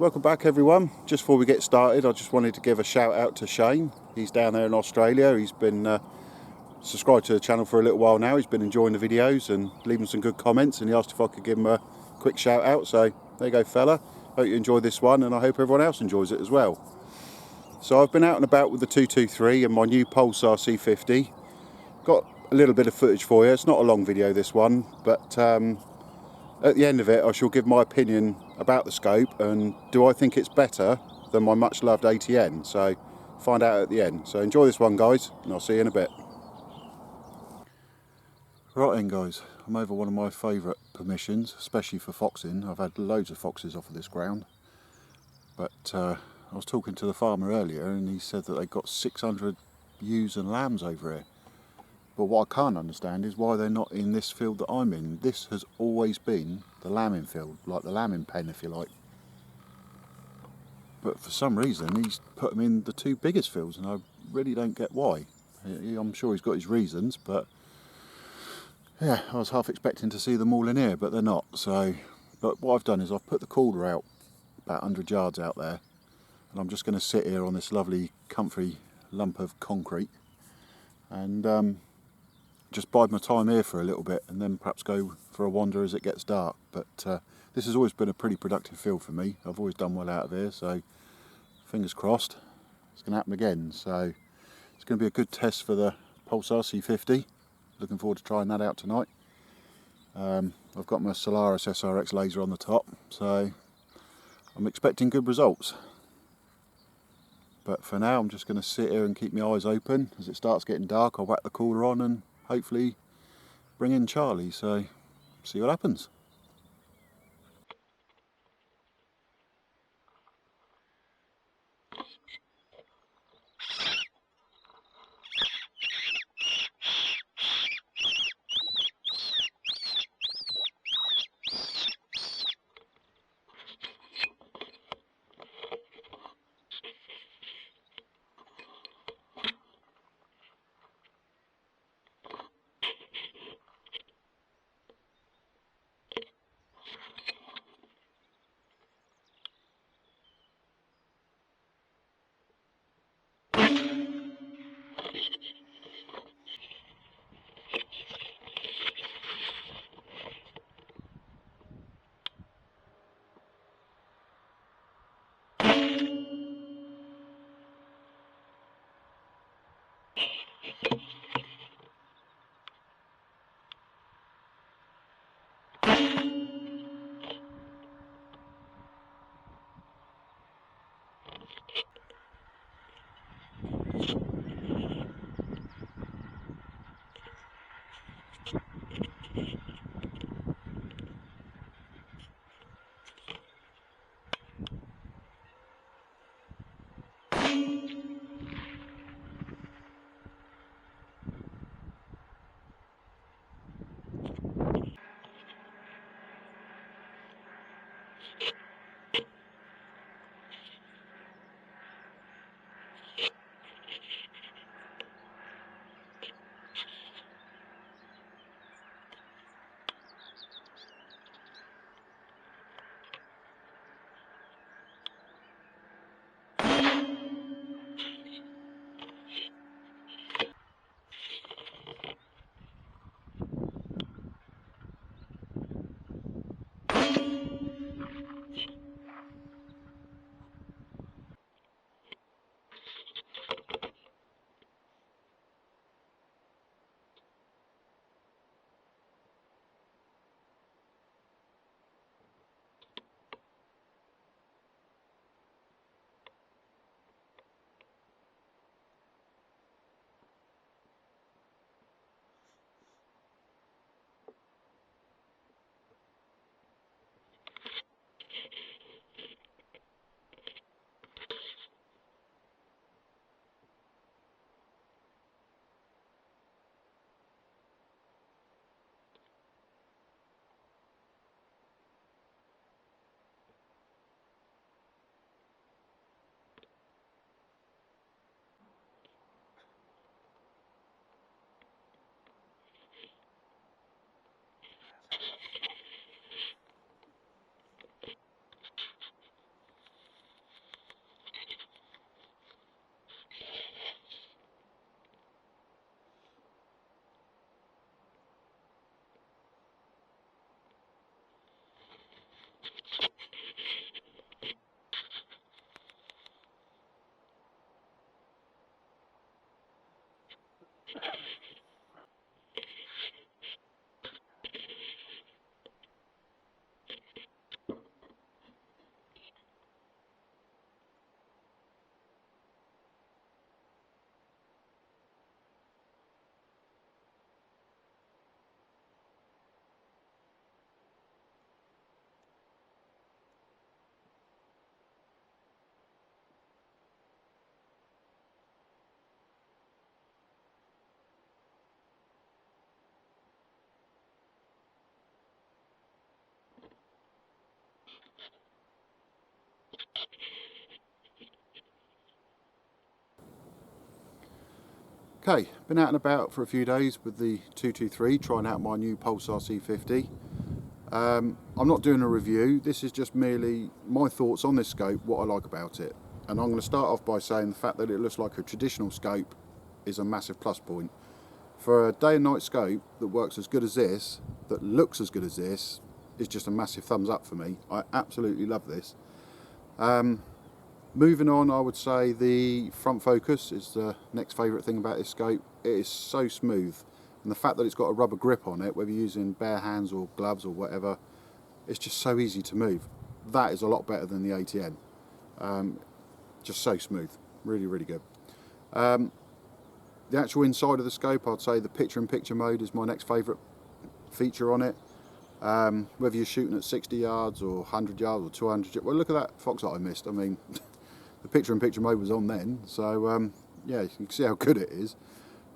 Welcome back everyone. Just before we get started, I just wanted to give a shout out to Shane. He's down there in Australia. He's been subscribed to the channel for a little while now. He's been enjoying the videos and leaving some good comments, and he asked if I could give him a quick shout out. So there you go, fella. Hope you enjoy this one, and I hope everyone else enjoys it as well. So I've been out and about with the 223 and my new Pulsar C50. Got a little bit of footage for you. It's not a long video, this one, but at the end of it I shall give my opinion about the scope and do I think it's better than my much loved ATN. So find out at the end. So enjoy this one guys, and I'll see you in a bit. Right then guys, I'm over one of my favourite permissions, especially for foxing. I've had loads of foxes off of this ground, but I was talking to the farmer earlier and he said that they got 600 ewes and lambs over here. But what I can't understand is why they're not in this field that I'm in. This has always been the lambing field, like the lambing pen if you like. But for some reason he's put them in the two biggest fields, and I really don't get why. I'm sure he's got his reasons, but yeah, I was half expecting to see them all in here, but they're not. So, but what I've done is I've put the cooler out about 100 yards out there, and I'm just going to sit here on this lovely comfy lump of concrete and just bide my time here for a little bit, and then perhaps go for a wander as it gets dark. But this has always been a pretty productive field for me. I've always done well out of here, so fingers crossed it's going to happen again. So it's going to be a good test for the Pulsar C50. Looking forward to trying that out tonight. I've got my Solaris SRX laser on the top, so I'm expecting good results. But for now I'm just going to sit here and keep my eyes open. As it starts getting dark I'll whack the cooler on and hopefully bring in Charlie, so see what happens. Okay, been out and about for a few days with the 223, trying out my new Pulsar C50. I'm not doing a review, this is just merely my thoughts on this scope, what I like about it. And I'm going to start off by saying the fact that it looks like a traditional scope is a massive plus point. For a day and night scope that works as good as this, that looks as good as this, is just a massive thumbs up for me. I absolutely love this. Moving on, I would say the front focus is the next favourite thing about this scope. It is so smooth, and the fact that it's got a rubber grip on it, whether you're using bare hands or gloves or whatever, it's just so easy to move. That is a lot better than the ATN. Just so smooth, really, really good. The actual inside of the scope, I'd say the picture-in-picture mode is my next favourite feature on it. Whether you're shooting at 60 yards or 100 yards or 200 yards, well, look at that fox that I missed. I mean, the picture-in-picture mode was on then, so yeah, you can see how good it is.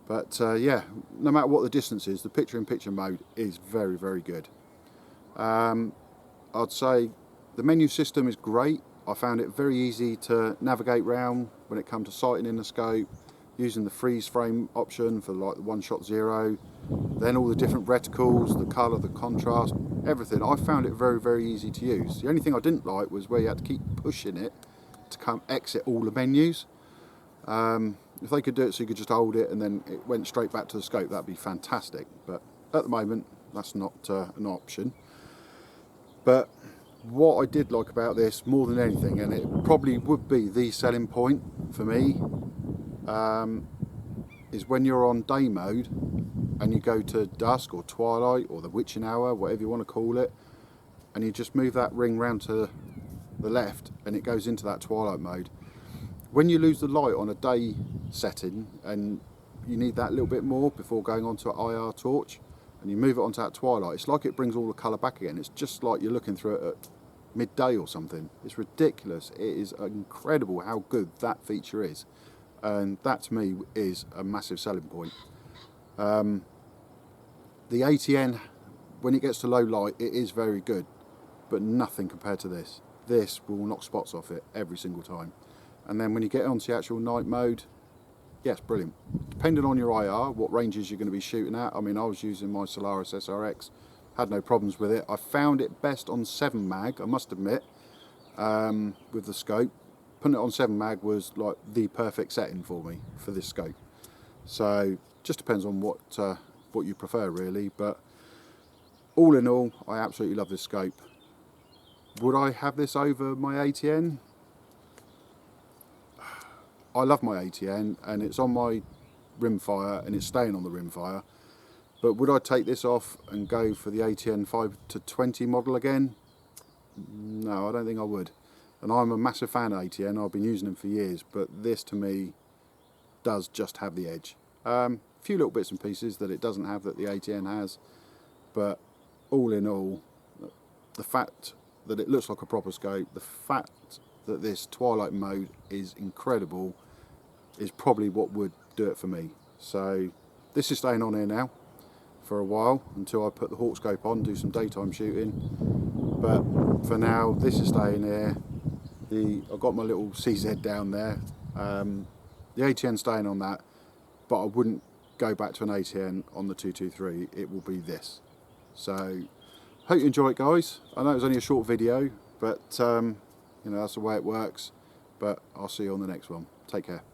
But yeah, no matter what the distance is, the picture-in-picture mode is very, very good. I'd say the menu system is great. I found it very easy to navigate round when it comes to sighting in the scope, using the freeze frame option for like the one-shot zero, then all the different reticles, the colour, the contrast, everything. I found it very, very easy to use. The only thing I didn't like was where you had to keep pushing it to come exit all the menus. If they could do it so you could just hold it and then it went straight back to the scope, that'd be fantastic. But at the moment, that's not an option. But what I did like about this more than anything, and it probably would be the selling point for me, is when you're on day mode and you go to dusk or twilight or the witching hour, whatever you want to call it, and you just move that ring round to the left and it goes into that twilight mode. When you lose the light on a day setting and you need that little bit more before going onto an IR torch, and you move it onto that twilight, it's like it brings all the colour back again. It's just like you're looking through it at midday or something. It's ridiculous. It is incredible how good that feature is, and that to me is a massive selling point. The ATN, when it gets to low light, it is very good, but nothing compared to this. This will knock spots off it every single time. And then when you get onto the actual night mode, yes, brilliant. Depending on your IR, what ranges you're going to be shooting at. I mean, I was using my Solaris SRX, had no problems with it. I found it best on 7 mag, I must admit, with the scope. Putting it on 7 mag was like the perfect setting for me for this scope. So just depends on what you prefer really, but all in all, I absolutely love this scope. Would I have this over my ATN? I love my ATN and it's on my rimfire and it's staying on the rimfire, but would I take this off and go for the ATN 5-20 model again? No, I don't think I would. And I'm a massive fan of ATN, I've been using them for years, but this to me does just have the edge. A few little bits and pieces that it doesn't have that the ATN has, but all in all, the fact that it looks like a proper scope, the fact that this twilight mode is incredible, is probably what would do it for me. So this is staying on here now for a while until I put the Hawk scope on, do some daytime shooting. But for now, this is staying here. I've got my little CZ down there. The ATN staying on that, but I wouldn't go back to an ATN on the 223. It will be this. So hope you enjoy it, guys. I know it was only a short video, but you know, that's the way it works. But I'll see you on the next one. Take care.